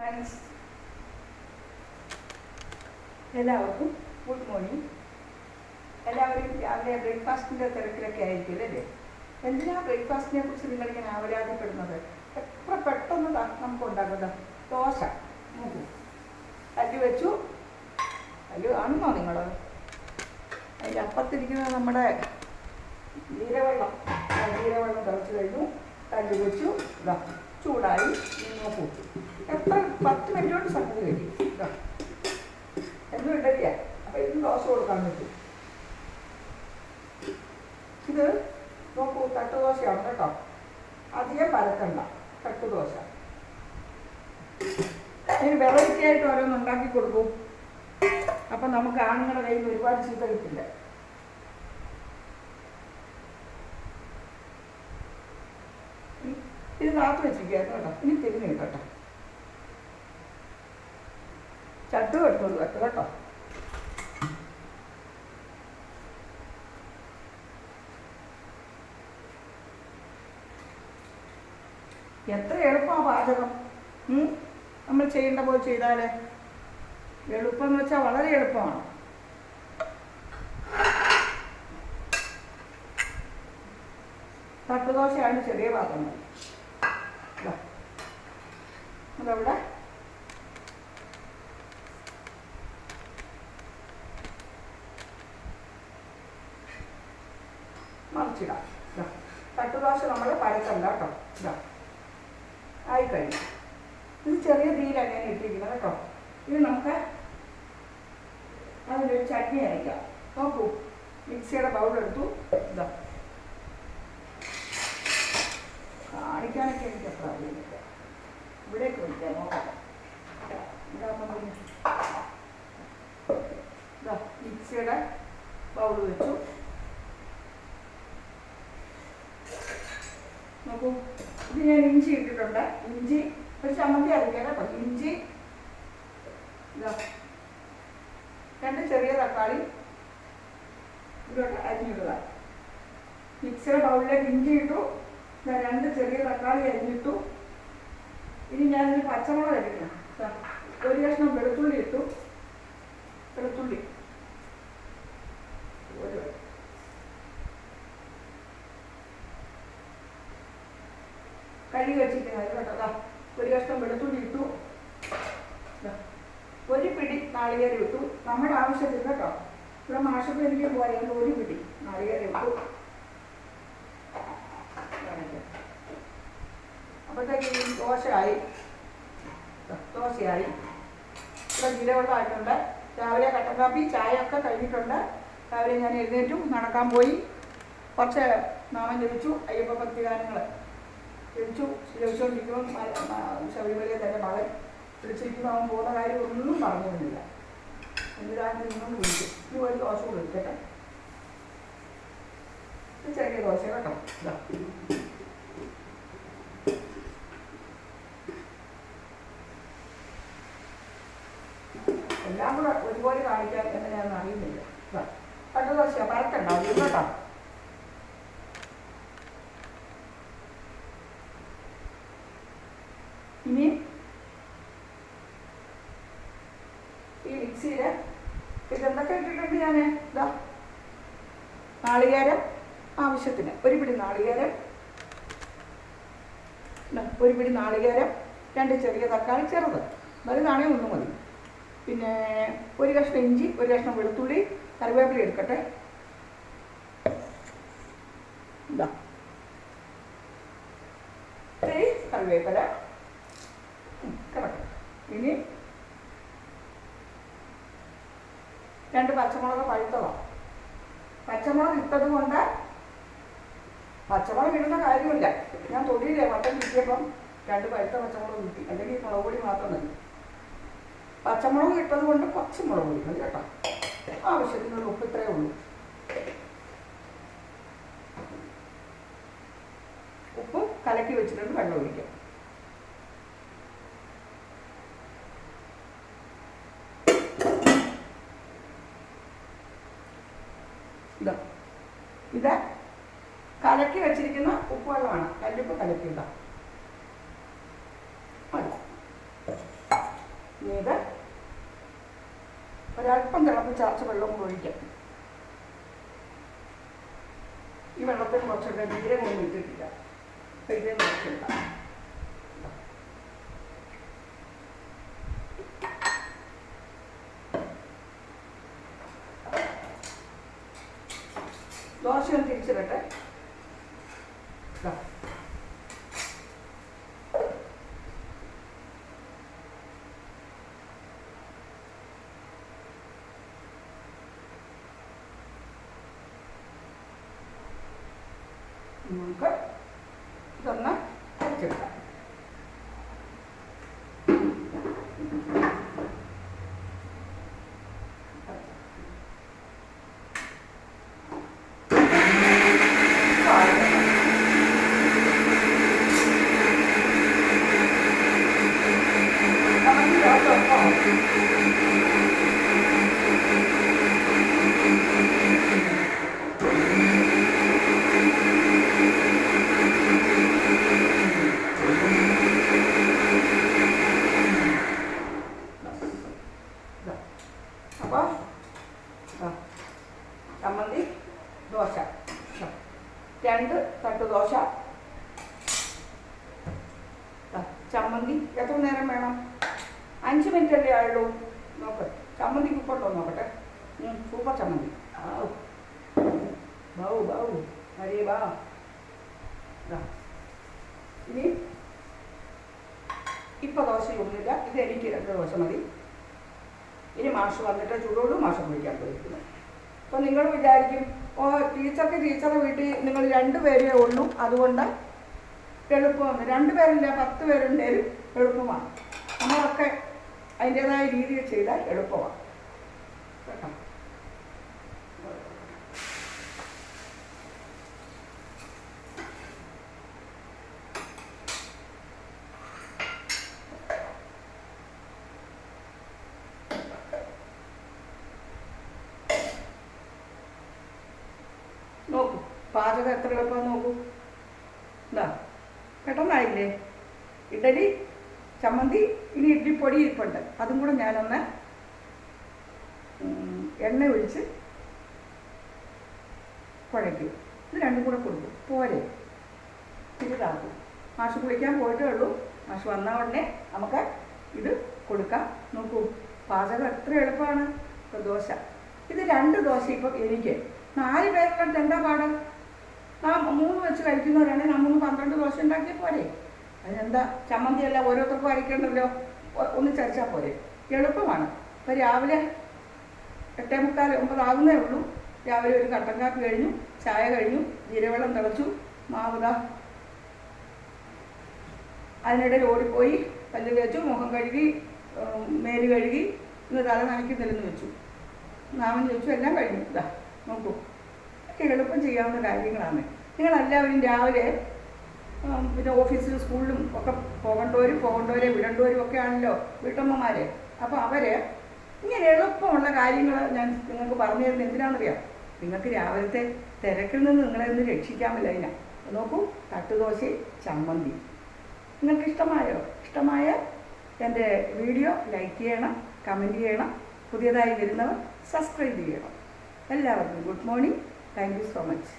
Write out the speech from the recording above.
Friends, എല്ലാവർക്കും good morning. എല്ലാവരും രാവിലെ ബ്രേക്ക്ഫാസ്റ്റിൻ്റെ തിരക്കിലൊക്കെ ആയിരിക്കും അല്ലേ? എന്തിനാണ് ബ്രേക്ക്ഫാസ്റ്റിനെ കുറിച്ച് നിങ്ങളിങ്ങനെ ആവലാതിപ്പെടുന്നത്? എത്ര പെട്ടെന്ന് നമുക്ക് ഉണ്ടാക്കുന്നത്. ദോശ നോക്കൂ, കല്ല് വെച്ചു. കല്ല് കാണുന്നോ നിങ്ങൾ? അതിൻ്റെ അപ്പുറത്തിരിക്കുന്നത് നമ്മുടെ ജീരവെള്ളം തിളച്ച് കഴിഞ്ഞു. കല്ല് വെച്ചു, ഇതാ ചൂടായി. നോക്കൂ, എത്ര 10 മിനിറ്റ് കൊണ്ട് സംഗതി കഴിയും. ഇതാ എന്നും ഇടലില്ല. അപ്പം ഇന്ന് ദോശ കൊടുക്കാൻ പറ്റും. ഇത് നോക്കൂ, തട്ടുദോശയാണ് കേട്ടോ. അധികം പരത്തണ്ട, തട്ടുദോശ. ഇനി വെറൈറ്റി ആയിട്ട് ഓരോന്ന് ഉണ്ടാക്കി കൊടുക്കും. അപ്പം നമുക്ക് ആണുങ്ങളുടെ കയ്യിൽ നിന്ന് ഒരുപാട് ചീത്ത കിട്ടില്ല. ഇത് കാത്തു വെച്ചിരിക്കുകയായിരുന്നു കേട്ടോ. ഇനി തിരിഞ്ഞ് കിട്ടട്ടെ. ചട്ടു എടുത്തോളൂ കേട്ടോ. എത്ര എളുപ്പമാണ് പാചകം. നമ്മൾ ചെയ്യേണ്ട പോലെ ചെയ്താൽ എളുപ്പം എന്ന് വെച്ചാൽ വളരെ എളുപ്പമാണ്. തട്ടുദോശയാണ് ചെറിയ പാത്രം മതി. അതവിടെ മറിച്ചിടാം. തട്ടുദോശ നമ്മൾ പരത്തണ്ട കേട്ടോ. ഇതാ ആയിക്കഴിഞ്ഞു. ഇത് ചെറിയ തീയിലാണ് ഞാൻ ഇട്ടിരിക്കുന്നത് കേട്ടോ. ഇത് നമുക്ക് അതിലൊരു ചട്നി അരയ്ക്കാം. നോക്കൂ, മിക്സിയുടെ ബൗളെടുത്തു. ഇതാ കാണിക്കാനൊക്കെ എനിക്ക് അത്ര അറിയുന്നില്ല. ഇവിടേക്ക് വിളിക്കാം, നോക്കാം. ഇതാ മിക്സിയുടെ ബൗള് വെച്ചു. നോക്കൂ, ഇത് ഞാൻ ഇഞ്ചി ഇട്ടിട്ടുണ്ട്. ഇഞ്ചി ഒരു ചമ്മന്തി അരയ്ക്കാം കേട്ടോ. ഇഞ്ചി, ഇതാ 2 ചെറിയ തക്കാളി ഇതിലോട്ട് അരിഞ്ഞിടുക. മിക്സിയുടെ ബൗളിലേക്ക് ഇഞ്ചി ഇട്ടു. 2 ചെറിയ തക്കാളി അരിഞ്ഞിട്ടു. ഇനി ഞാനൊരു പച്ചമുളക് അരിക്കണം. ഒരു കഷ്ണം വെളുത്തുള്ളി ഇട്ടു. വെളുത്തുള്ളി കഴുകി വെച്ചിരിക്കുന്നത് കേട്ടോ. ഒരു കഷ്ണം വെളുത്തുള്ളി ഇട്ടു. ഒരു പിടി നാളികേരം ഇട്ടു. നമ്മുടെ ആവശ്യത്തിന് കേട്ടോ. ഇവിടെ മാഷപ്പ് എനിക്ക് പോയാൽ ഒരു പിടി നാളികേരം ഇട്ടു. അപ്പോഴത്തേക്ക് ദോശയായി. ഇവിടെ ജീരവെള്ളം ആയിട്ടുണ്ട്. രാവിലെ കട്ടൻ കാപ്പി ചായ ഒക്കെ കഴിഞ്ഞിട്ടുണ്ട്. രാവിലെ ഞാൻ എഴുന്നേറ്റു, നടക്കാൻ പോയി. കുറച്ച് നാമം ജപിച്ചു. അയ്യപ്പ ഭക്തി ഗാനങ്ങൾ ജപിച്ചുകൊണ്ടിരിക്കുമ്പോൾ ശബരിമലയെ തന്നെ മകൻ വിളിച്ചിരിക്കുന്നു. അവൻ പോകുന്ന കാര്യം ഒന്നും പറഞ്ഞിരുന്നില്ല. എന്തിനാണ് നിന്നും വിളിച്ചു. ഇനി ഒരു ദോശ കൊടുക്കട്ടെ. ചെറിയ ദോശ കേട്ടോ. ഇതാ എല്ലാം കൂടെ ഒരുപോലെ കാണിക്കാൻ എങ്ങനെയാണെന്ന് അറിയുന്നില്ല. തട്ടുദോശ പരത്തുണ്ടാവും കേട്ടോ. ഇനി ഈ മിക്സിയിൽ ഇതെന്തൊക്കെ ഇട്ടിട്ടുണ്ട് ഞാൻ? ഇതാ നാളികേരം ആവശ്യത്തിന്, ഒരു പിടി നാളികേരം, 2 ചെറിയ തക്കാളി ചെറുത്, വലുതാണേ 1 മതി. പിന്നെ ഒരു കഷ്ണം ഇഞ്ചി, ഒരു കഷ്ണം വെളുത്തുള്ളി, കറിവേപ്പില എടുക്കട്ടെ. ഇതാ കറിവേപ്പില കിടക്കട്ടെ. ഇനി 2 പച്ചമുളക് പഴുത്തതാണ്. പച്ചമുളക് ഇട്ടത് കൊണ്ട് പച്ചമുളക് ഇടുന്ന കാര്യമില്ല. ഞാൻ തൊടിയില്ലേ വട്ടം കിട്ടിയപ്പം 2 പഴുത്ത പച്ചമുളക് കിട്ടി. അല്ലെങ്കിൽ മുളക് പൊടി മാത്രം മതി. പച്ചമുളക് ഇട്ടത് കൊണ്ട് കുറച്ച് മുളക് പൊടി മതി കേട്ടോ. ആവശ്യത്തിനുള്ള ഉപ്പ് ഇത്രയേ ഉള്ളൂ. ഉപ്പ് കലക്കി വെച്ചിട്ടുണ്ട്. വെള്ളം ഒഴിക്കാം. ഇത് കലക്കി വെച്ചിരിക്കുന്ന ഉപ്പുവെള്ളമാണ്. കല്ലുപ്പ് കലക്കിയതാണ്. മതി. ഒരല്പം തിളപ്പിച്ചാർച്ച വെള്ളം കൂടെ ഒഴിക്കാം. ഈ വെള്ളത്തിൽ കുറച്ചുണ്ട് ജീരകമൊന്നും ഇട്ടിട്ടില്ല. അപ്പം ഇതേ കുറച്ചില്ല. ദോശയൊന്ന് തിരിച്ചിടട്ടെ. നമുക്ക് ഇതൊന്ന് അരച്ചെടുക്കാം. അപ്പോൾ ചമ്മന്തി ദോശ, 2 തട്ട് ദോശ, ചമ്മന്തി. എത്ര നേരം വേണം? 5 മിനിറ്റ് അല്ലേ ആയുള്ളൂ. നോക്ക്, ചമ്മന്തി ഉപ്പുണ്ടോ നോക്കട്ടെ. സൂപ്പർ ചമ്മന്തി. ബാവു ബാവു അരേ ബാ. ഇനി ഇപ്പം ദോശയൊന്നുമില്ല, ഇത് എനിക്ക് 2 ദോശ മതി. ഇനി മാഷ് വന്നിട്ട് ചൂടോട് മാഷ് കുളിക്കാൻ പോയിരിക്കുന്നു. അപ്പോൾ നിങ്ങൾ വിചാരിക്കും, ഓ ടീച്ചറുടെ വീട്ടിൽ നിങ്ങൾ 2 പേരേ ഉള്ളൂ, അതുകൊണ്ട് എളുപ്പമാണ്. 2 പേരില്ല, 10 പേരുണ്ടെങ്കിലും എളുപ്പമാണ്. നമ്മളൊക്കെ അതിൻ്റേതായ രീതിയിൽ ചെയ്താൽ എളുപ്പമാണ് കേട്ടോ. നോക്കൂ, പാചകം എത്ര എളുപ്പം നോക്കൂ. എന്താ പെട്ടെന്നായില്ലേ? ഇഡലി, ചമ്മന്തി, ഇനി ഇഡ്ഡലിപ്പൊടി ഇരിപ്പുണ്ട്, അതും കൂടെ ഞാനൊന്ന് എണ്ണ ഒഴിച്ച് കുഴയ്ക്കും. ഇത് 2 കൂടെ കൊടുക്കും, പോരെ ഇതാക്കും. മാഷ് കുളിക്കാൻ പോയിട്ടേ ഉള്ളൂ. മാഷ് വന്ന ഉടനെ നമുക്ക് ഇത് കൊടുക്കാം. നോക്കൂ, പാചകം എത്ര എളുപ്പമാണ്. ഇപ്പോൾ ദോശ, ഇത് 2 ദോശ. ഇപ്പം എനിക്ക് 4 പേരുള്ള എന്താ പാട്? 3 വെച്ച് കഴിക്കുന്നവരാണെങ്കിൽ നമ്മൾ 12 ദോശ ഉണ്ടാക്കിയാൽ പോരെ. അതിനെന്താ, ചമ്മന്തിയെല്ലാം ഓരോരുത്തർക്കും അരയ്ക്കണ്ടല്ലോ, ഒന്ന് ചരിച്ചാൽ പോരെ, എളുപ്പമാണ്. ഇപ്പോൾ രാവിലെ 8:45-9 ആകുന്നേ ഉള്ളൂ. രാവിലെ ഒരു കട്ടൻ കാപ്പി കഴിഞ്ഞു, ചായ കഴിഞ്ഞു, ജീരവെള്ളം തിളച്ചു, മാവുക. അതിനിടയിൽ ഓടിപ്പോയി പല്ല് തേച്ചു, മുഖം കഴുകി, മേല് കഴുകി, ഇന്ന് തല നനയ്ക്കുന്നില്ലെന്ന് വെച്ചു, നാമം ചോദിച്ചു, എല്ലാം കഴിഞ്ഞു. ഇതാ നോക്കൂ, ഒക്കെ എളുപ്പം ചെയ്യാവുന്ന കാര്യങ്ങളാണ്. നിങ്ങളെല്ലാവരും രാവിലെ പിന്നെ ഓഫീസിലും സ്കൂളിലും ഒക്കെ പോകേണ്ടവരെ വിടേണ്ടവരും ഒക്കെ ആണല്ലോ വീട്ടമ്മമാരെ. അപ്പോൾ അവർ ഇങ്ങനെ എളുപ്പമുള്ള കാര്യങ്ങൾ ഞാൻ നിങ്ങൾക്ക് പറഞ്ഞു തരുന്നത് എന്തിനാണെന്നറിയാം? നിങ്ങൾക്ക് രാവിലത്തെ തിരക്കിൽ നിന്ന് നിങ്ങളെ ഒന്ന് രക്ഷിക്കാമല്ലോ. അതിനാ നോക്കൂ, തട്ടുദോശയും ചമ്മന്തി. നിങ്ങൾക്ക് ഇഷ്ടമായ എൻ്റെ വീഡിയോ ലൈക്ക് ചെയ്യണം, കമൻറ്റ് ചെയ്യണം, പുതിയതായി വരുന്നവർ സബ്സ്ക്രൈബ് ചെയ്യണം. എല്ലാവർക്കും good morning. Thank you so much.